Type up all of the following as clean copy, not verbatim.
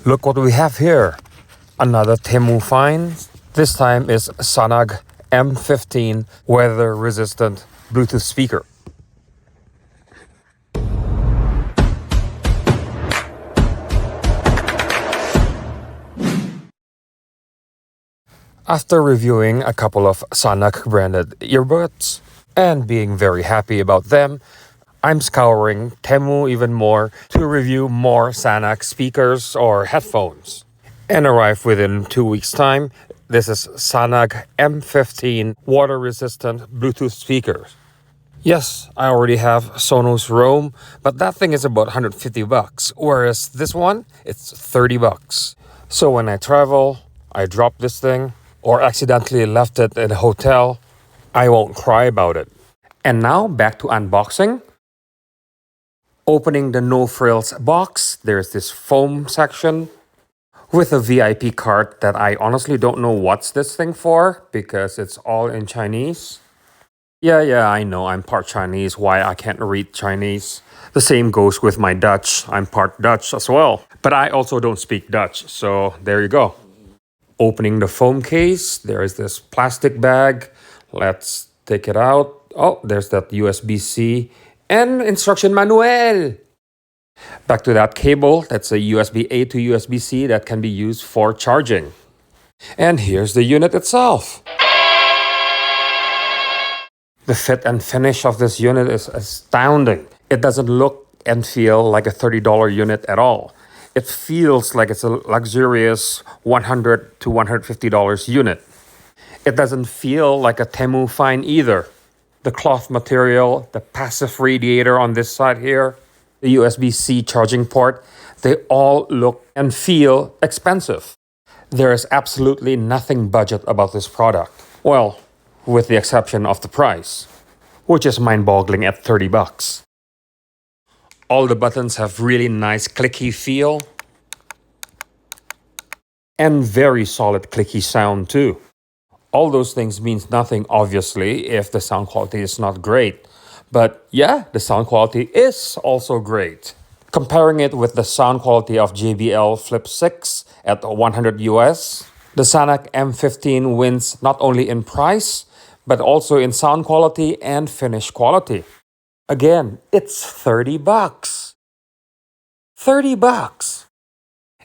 Look what we have here. Another Temu find. This time is Sanag M15 weather-resistant Bluetooth speaker. After reviewing a couple of Sanag branded earbuds and being very happy about them, I'm scouring Temu even more to review more Sanag speakers or headphones. And arrive within 2 weeks' time. This is Sanag M15 water-resistant Bluetooth speakers. Yes, I already have Sonos Roam, but that thing is about 150 bucks, whereas this one, it's 30 bucks. So when I travel, I drop this thing, or accidentally left it in a hotel, I won't cry about it. And now back to unboxing. Opening the no frills box, there's this foam section with a VIP card that I honestly don't know what's this thing for because it's all in Chinese. Yeah, I know I'm part Chinese, why I can't read Chinese. The same goes with my Dutch, I'm part Dutch as well. But I also don't speak Dutch, so there you go. Opening the foam case, there is this plastic bag. Let's take it out. Oh, there's that USB-C and instruction manual. Back to that cable, that's a USB-A to USB-C that can be used for charging. And here's the unit itself. The fit and finish of this unit is astounding. It doesn't look and feel like a $30 unit at all. It feels like it's a luxurious $100 to $150 unit. It doesn't feel like a Temu find either. The cloth material, the passive radiator on this side here, the USB-C charging port, they all look and feel expensive. There is absolutely nothing budget about this product. Well, with the exception of the price, which is mind-boggling at 30 bucks. All the buttons have really nice clicky feel and very solid clicky sound too. All those things means nothing obviously if the sound quality is not great. But yeah, the sound quality is also great. Comparing it with the sound quality of JBL Flip 6 at 100 US, the Sanag M15 wins not only in price, but also in sound quality and finish quality. Again, it's 30 bucks. 30 bucks.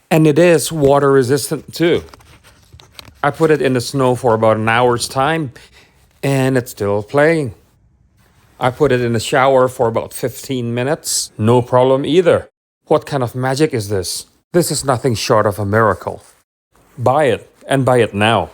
And it is water resistant too. I put it in the snow for about an hour's time and it's still playing. I put it in the shower for about 15 minutes. No problem either. What kind of magic is this? This is nothing short of a miracle. Buy it and buy it now.